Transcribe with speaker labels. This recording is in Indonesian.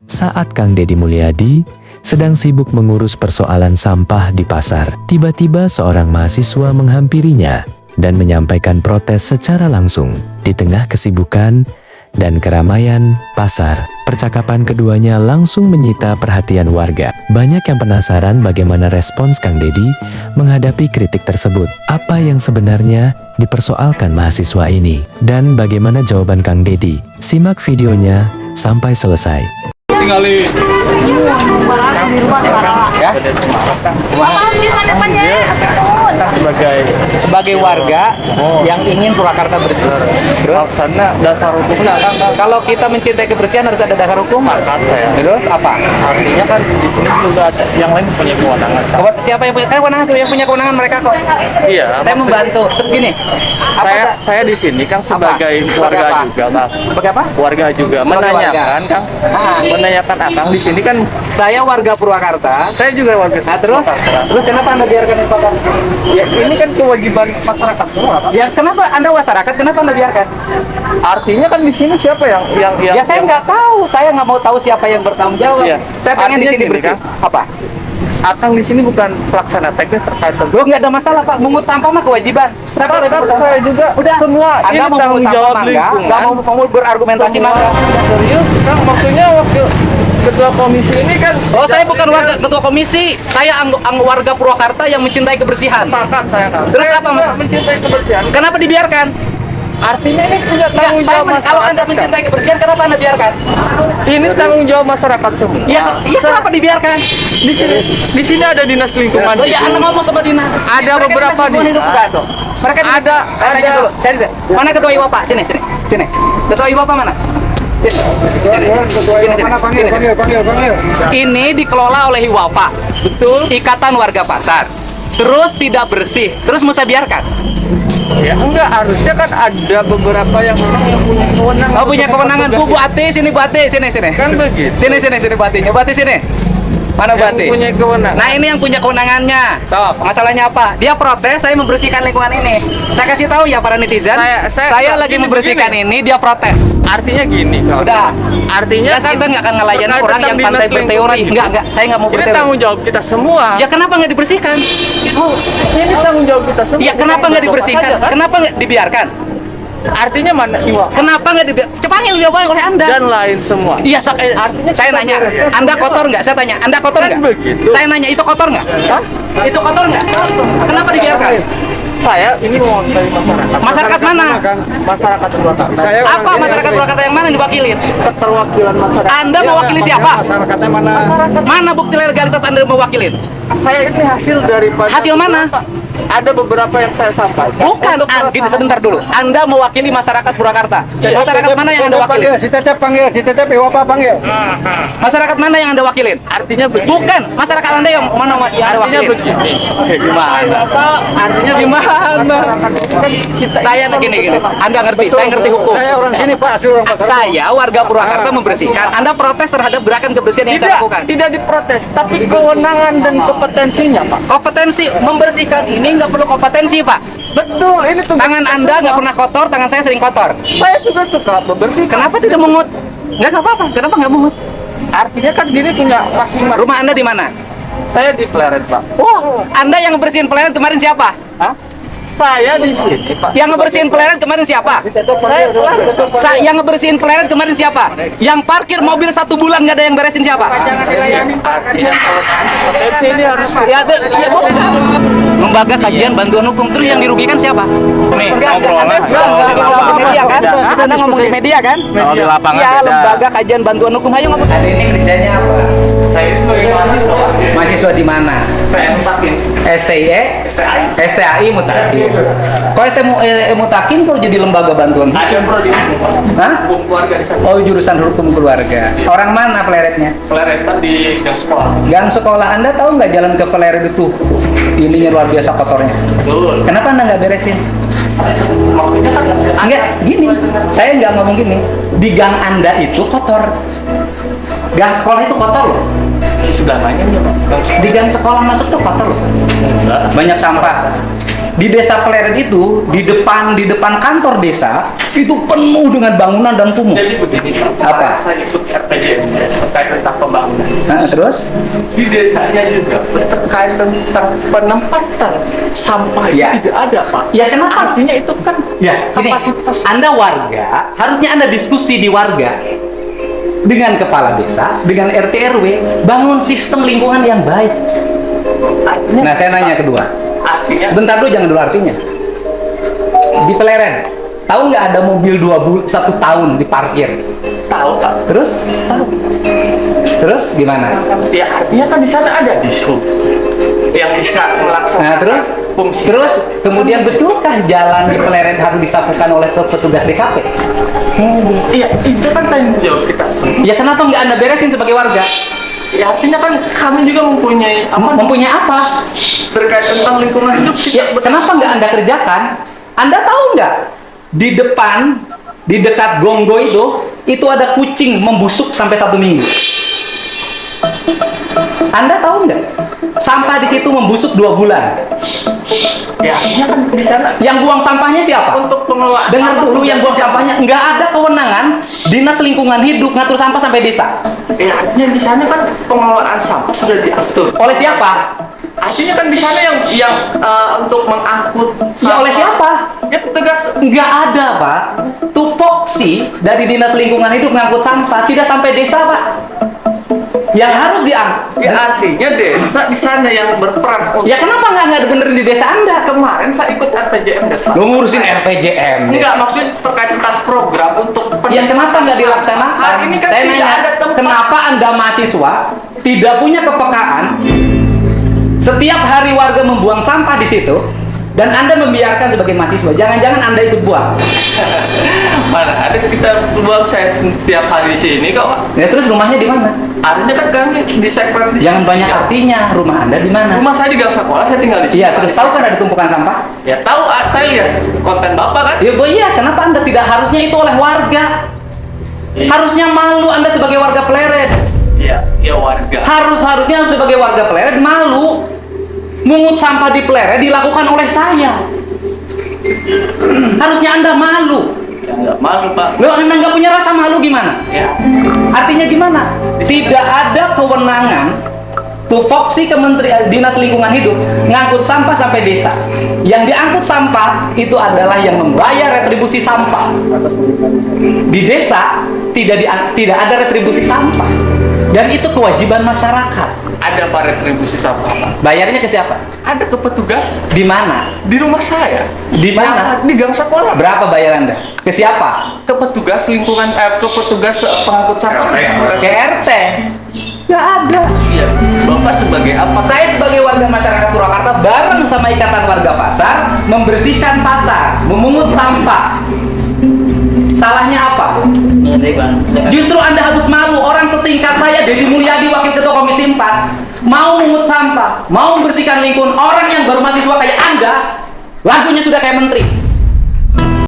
Speaker 1: Saat Kang Deddy Mulyadi sedang sibuk mengurus persoalan sampah di pasar, tiba-tiba seorang mahasiswa menghampirinya dan menyampaikan protes secara langsung. Di tengah kesibukan dan keramaian pasar, percakapan keduanya langsung menyita perhatian warga. Banyak yang penasaran bagaimana respons Kang Deddy menghadapi kritik tersebut. Apa yang sebenarnya dipersoalkan mahasiswa ini? Dan bagaimana jawaban Kang Deddy? Simak videonya sampai selesai.
Speaker 2: Tinggalin
Speaker 3: ya. Sebagai warga yang ingin Purwakarta bersih. Terus
Speaker 2: karena dasar hukumnya kan
Speaker 3: kalau kita mencintai kebersihan harus ada dasar hukum. Terus apa?
Speaker 2: artinya kan di sini juga ada yang lain punya kewenangan.
Speaker 3: Siapa yang punya kewenangan? Yang punya kewenangan mereka kok.
Speaker 2: Iya,
Speaker 3: Saya membantu. Begini.
Speaker 2: Saya di sini Kang sebagai
Speaker 3: Sebagai
Speaker 2: warga
Speaker 3: apa?
Speaker 2: juga, Kang.
Speaker 3: Sebagai apa?
Speaker 2: Warga juga
Speaker 3: Sebagai
Speaker 2: menanyakan, Kang. Menanyakan Akang di sini kan
Speaker 3: Saya warga Purwakarta.
Speaker 2: saya juga warga.
Speaker 3: Nah terus kenapa Anda biarkan itu Pak?
Speaker 2: Ya, ini kan kewajiban masyarakat semua, Kang.
Speaker 3: Ya kenapa Anda masyarakat? Kenapa Anda biarkan?
Speaker 2: Artinya kan di sini siapa yang
Speaker 3: Ya saya nggak tahu. Saya nggak mau tahu siapa yang bertanggung jawab.
Speaker 2: Iya.
Speaker 3: Saya pengen di
Speaker 2: Artinya
Speaker 3: sini
Speaker 2: gini,
Speaker 3: bersih.
Speaker 2: Kang.
Speaker 3: Apa?
Speaker 2: Akang di sini bukan pelaksana teknis terkait
Speaker 3: Loh nggak ada masalah Pak. Mungut sampah mah kewajiban.
Speaker 2: saya juga
Speaker 3: Udah.
Speaker 2: semua
Speaker 3: Anda
Speaker 2: ini
Speaker 3: mau
Speaker 2: tanggung
Speaker 3: mungut
Speaker 2: jawab
Speaker 3: sampah mangga? Nggak mau berargumentasi
Speaker 2: Semua.
Speaker 3: mangga?
Speaker 2: Serius, Kang, maksudnya waktu ketua komisi ini kan
Speaker 3: Oh saya bukan warga ketua komisi. Saya warga Purwakarta yang mencintai kebersihan.
Speaker 2: sepakat saya, Kang.
Speaker 3: Terus
Speaker 2: Saya
Speaker 3: apa,
Speaker 2: juga
Speaker 3: Mas?
Speaker 2: mencintai kebersihan.
Speaker 3: Kenapa dibiarkan?
Speaker 2: Artinya ini punya
Speaker 3: Nggak,
Speaker 2: tanggung jawab
Speaker 3: kalau Anda
Speaker 2: masyarakat,
Speaker 3: mencintai kebersihan, kenapa Anda biarkan?
Speaker 2: Kang. Ini tanggung jawab masyarakat semua.
Speaker 3: Ya kenapa dibiarkan?
Speaker 2: Di sini ada dinas lingkungan.
Speaker 3: Oh ya Anda ngomong sama Dina.
Speaker 2: Ada
Speaker 3: Mereka
Speaker 2: beberapa
Speaker 3: dinas lingkungan hidup bukan? Mereka dinas-
Speaker 2: Ada,
Speaker 3: Saya tanya
Speaker 2: ada.
Speaker 3: dulu. Saya tidak. Mana ketua IWAPA? Sini. Ketua IWAPA mana? Sini. Ini dikelola oleh IWAPA.
Speaker 2: Betul.
Speaker 3: Ikatan Warga Pasar. Terus tidak bersih. Terus mau saya biarkan?
Speaker 2: Ya enggak, harusnya kan ada beberapa yang memang yang punya kewenangan.
Speaker 3: Oh punya kewenangan. Bu Ati, sini Bu Ati, sini.
Speaker 2: Kan begitu.
Speaker 3: Sini Bu Atinya. Bu Ati sini. Mana Bu
Speaker 2: Yang
Speaker 3: Ati?
Speaker 2: punya kewenangan.
Speaker 3: Nah ini yang punya kewenangannya. So, masalahnya apa? Dia protes, saya membersihkan lingkungan ini. Saya kasih tahu ya para netizen. Saya lagi
Speaker 2: gini,
Speaker 3: membersihkan ini, dia protes.
Speaker 2: Artinya gini, Kang.
Speaker 3: Udah.
Speaker 2: Artinya
Speaker 3: Ya, kita nggak akan ngelayani
Speaker 2: terkait
Speaker 3: orang
Speaker 2: tentang
Speaker 3: yang pandai
Speaker 2: dinas
Speaker 3: berteori.
Speaker 2: lingkungan
Speaker 3: Enggak. Saya nggak mau
Speaker 2: Ini
Speaker 3: berteori.
Speaker 2: tanggung jawab kita semua.
Speaker 3: Ya kenapa nggak dibersihkan?
Speaker 2: Ini tanggung jawab kita semua.
Speaker 3: Ya kenapa nggak dibersihkan?
Speaker 2: Saja, kan?
Speaker 3: Kenapa nggak dibiarkan?
Speaker 2: Artinya mana Iwa?
Speaker 3: Kenapa nggak dibiarkan? Cepat panggil oleh Anda.
Speaker 2: Dan lain semua.
Speaker 3: Iya,
Speaker 2: Artinya
Speaker 3: saya
Speaker 2: kita
Speaker 3: nanya,
Speaker 2: beres.
Speaker 3: Anda kotor nggak? Saya tanya, Anda kotor
Speaker 2: Kan
Speaker 3: nggak?
Speaker 2: begitu.
Speaker 3: Saya nanya, itu kotor nggak?
Speaker 2: Hah?
Speaker 3: Itu kotor nggak? Kenapa dibiarkan?
Speaker 2: Saya ini mewakili masyarakat.
Speaker 3: Masyarakat mana?
Speaker 2: Masyarakat Purwakarta.
Speaker 3: Apa masyarakat Purwakarta yang mana yang diwakilin?
Speaker 2: Keterwakilan masyarakat.
Speaker 3: Anda mewakili siapa?
Speaker 4: Masyarakatnya mana?
Speaker 3: Mana bukti legalitas Anda mewakilin?
Speaker 2: Saya ini hasil daripada
Speaker 3: Hasil mana?
Speaker 2: Ada beberapa yang saya sampaikan.
Speaker 3: Bukan, gini sebentar dulu. Anda mewakili masyarakat Purwakarta. Masyarakat mana yang Anda wakilin?
Speaker 4: Si Cecep panggil, si Cecep Iwapa panggil.
Speaker 3: Masyarakat mana yang Anda wakilin?
Speaker 2: Artinya begini.
Speaker 3: Bukan, masyarakat Anda yang mana yang Anda
Speaker 2: Artinya
Speaker 3: wakilin?
Speaker 2: begini.
Speaker 3: Gimana? Artinya gimana? Saya gini. Anda ngerti, saya ngerti hukum.
Speaker 4: Saya orang sini Pak, asli orang pasar.
Speaker 3: Saya warga Purwakarta membersihkan. Anda protes terhadap gerakan kebersihan yang saya lakukan.
Speaker 2: Tidak diprotes, tapi kewenangan dan kompetensinya, Pak.
Speaker 3: Kompetensi membersihkan ini nggak perlu kompetensi, Pak.
Speaker 2: Betul, ini tugas
Speaker 3: Tangan
Speaker 2: kita
Speaker 3: Anda
Speaker 2: semua.
Speaker 3: nggak pernah kotor, tangan saya sering kotor.
Speaker 2: Saya juga suka membersihkan.
Speaker 3: Kenapa tidak mungut? Nggak apa-apa. Kenapa nggak mungut?
Speaker 2: Artinya kan diri punya masing-masing.
Speaker 3: Rumah Anda di mana?
Speaker 2: Saya di Pleret, Pak.
Speaker 3: Oh, Anda yang ngebersihin pelayanan kemarin siapa?
Speaker 2: Hah? Saya di sini, Pak.
Speaker 3: Yang ngebersihin pelayanan kemarin siapa?
Speaker 2: Saya Pleret.
Speaker 3: Yang ngebersihin pelayanan kemarin siapa? Yang parkir mobil 1 bulan nggak ada yang beresin siapa?
Speaker 2: Jangan dilayani. Artinya kalau potensi ini harus
Speaker 3: Ya, bukan. Lembaga Kajian Bantuan Hukum, terus yang dirugikan siapa?
Speaker 2: Nih,
Speaker 3: Anda media kan? Anda ngomong di media kan?
Speaker 2: Kalau di lapangan
Speaker 3: Ya,
Speaker 2: beda.
Speaker 3: Lembaga Kajian Bantuan Hukum. Ayo ngomong. Hari ini kerjanya apa?
Speaker 2: Saya ini sebagai mahasiswa.
Speaker 3: Mahasiswa di mana?
Speaker 2: Saya Mutakin.
Speaker 3: STIE? STAI Mutakin. Kok Mutakin kok jadi lembaga bantuan?
Speaker 2: Ada prodi
Speaker 3: Hah?
Speaker 2: hukum keluarga di sana.
Speaker 3: Oh, jurusan hukum keluarga. Orang mana peleretnya?
Speaker 2: Pleret di gang sekolah.
Speaker 3: Gang sekolah Anda tahu nggak jalan ke peleret itu? Ininya luar biasa kotornya.
Speaker 2: Betul.
Speaker 3: Kenapa Anda nggak beresin?
Speaker 2: Maksudnya kan
Speaker 3: Enggak, gini. Saya nggak ngomong gini. Di gang Anda itu kotor. Gang sekolah itu kotor loh.
Speaker 2: segalanya ya, Pak. Gang sekolah.
Speaker 3: Di gang sekolah masuk tuh kotor loh.
Speaker 2: Enggak.
Speaker 3: Banyak sampah. Di desa Pleret itu, di depan kantor desa itu penuh dengan bangunan dan kumuh.
Speaker 2: Jadi begini, Pak.
Speaker 3: Apa?
Speaker 2: Saya ikut RPJMD terkait
Speaker 3: Terus?
Speaker 2: Di desanya juga terkait tentang penempatan sampah
Speaker 3: Ya.
Speaker 2: itu tidak ada, Pak.
Speaker 3: Ya kenapa?
Speaker 2: Artinya itu kan
Speaker 3: Ya, gini,
Speaker 2: kapasitas.
Speaker 3: Anda warga, harusnya Anda diskusi di warga dengan kepala desa, dengan RT RW, bangun sistem lingkungan yang baik.
Speaker 2: Artinya,
Speaker 3: Nah, saya nanya kedua.
Speaker 2: artinya
Speaker 3: Sebentar dulu, jangan dulu artinya. Di Pleren, tahu nggak ada mobil 1 tahun diparkir?
Speaker 2: tahu, Pak.
Speaker 3: Terus? Terus gimana?
Speaker 2: Ya artinya kan di sana ada dishub yang bisa melaksanakan
Speaker 3: Nah, terus?
Speaker 2: fungsi.
Speaker 3: Terus, kemudian betulkah jalan di Pleren harus disapukan oleh petugas DKP?
Speaker 2: Iya, itu kan tanggung jawab kita semua.
Speaker 3: Ya kenapa nggak Anda beresin sebagai warga?
Speaker 2: Ya artinya kan kami juga mempunyai
Speaker 3: Mempunyai apa?
Speaker 2: terkait tentang lingkungan hidup
Speaker 3: Ya, kenapa nggak Anda kerjakan? Anda tahu nggak? Di depan, di dekat Gonggo itu ada kucing membusuk sampai 1 minggu. Anda tahu nggak? Sampah di situ membusuk 2 bulan.
Speaker 2: Ya artinya kan di sana
Speaker 3: Yang buang sampahnya siapa?
Speaker 2: untuk pengelolaan.
Speaker 3: Dengar dulu, yang buang sampahnya nggak ada kewenangan Dinas Lingkungan Hidup ngatur sampah sampai desa.
Speaker 2: Ya artinya di sana kan pengelolaan sampah sudah diatur.
Speaker 3: Oleh siapa?
Speaker 2: Artinya kan di sana yang untuk mengangkut
Speaker 3: Ya, oleh siapa?
Speaker 2: Ya petugas.
Speaker 3: Nggak ada, Pak. Tupoksi dari Dinas Lingkungan Hidup ngangkut sampah tidak sampai desa, Pak. Yang harus diangkut.
Speaker 2: Ya artinya desa di sana yang berperan untuk.
Speaker 3: Ya kenapa nggak benerin di desa Anda?
Speaker 2: Kemarin saya ikut RPJM desa.
Speaker 3: Lo ngurusin RPJM.
Speaker 2: Enggak, maksudnya terkait tentang program untuk
Speaker 3: Ya kenapa nggak dilaksanakan?
Speaker 2: Hari ini kan
Speaker 3: Saya
Speaker 2: tidak
Speaker 3: nanya,
Speaker 2: ada tempat.
Speaker 3: kenapa Anda mahasiswa tidak punya kepekaan? Setiap hari warga membuang sampah di situ dan Anda membiarkan sebagai mahasiswa. Jangan-jangan Anda ikut buang.
Speaker 2: Mana ada kita buang saya setiap hari di sini kok, Pak.
Speaker 3: Ya terus rumahnya di mana?
Speaker 2: Artinya kan kami di segmen di
Speaker 3: Jangan banyak
Speaker 2: Ya.
Speaker 3: artinya. Rumah Anda di mana?
Speaker 2: Rumah saya di Gang Sekolah, saya tinggal di sini.
Speaker 3: Iya, terus tahu kan ada tumpukan sampah?
Speaker 2: Ya tahu, saya lihat konten Bapak kan.
Speaker 3: Ya, Bu, iya. Kenapa Anda tidak harusnya itu oleh warga?
Speaker 2: Iya.
Speaker 3: Harusnya malu Anda sebagai warga Pleret.
Speaker 2: Iya, ya warga.
Speaker 3: Harusnya sebagai warga Pleret malu. Mungut sampah di Pleret dilakukan oleh saya. Harusnya Anda malu.
Speaker 2: Ya nggak malu, Pak.
Speaker 3: Loh, Anda nggak punya rasa malu gimana?
Speaker 2: Ya.
Speaker 3: Artinya gimana? Tidak ada kewenangan tupoksi Kementerian Dinas Lingkungan Hidup ngangkut sampah sampai desa. Yang diangkut sampah itu adalah yang membayar retribusi sampah. Di desa tidak ada retribusi sampah. Dan itu kewajiban masyarakat.
Speaker 2: Ada Pak retribusi sampah, Pak.
Speaker 3: Bayarnya ke siapa?
Speaker 2: Ada ke petugas
Speaker 3: Di mana?
Speaker 2: di rumah saya.
Speaker 3: Di mana?
Speaker 2: Di Gang Sekolah.
Speaker 3: Berapa bayar Anda? Ke siapa?
Speaker 2: Ke petugas lingkungan, ke petugas pengangkut sampah.
Speaker 3: Ke RT. Nggak ada.
Speaker 2: Iya. Bapak sebagai apa?
Speaker 3: Saya sebagai warga masyarakat Purwakarta bareng sama Ikatan Warga Pasar membersihkan pasar, memungut sampah. Salahnya apa? Justru Anda harus malu. Orang setingkat saya, Deddy Mulyadi, Wakil Ketua Komisi 4, mau memungut sampah, mau membersihkan lingkungan. Orang yang baru mahasiswa kayak Anda, lagunya sudah kayak menteri.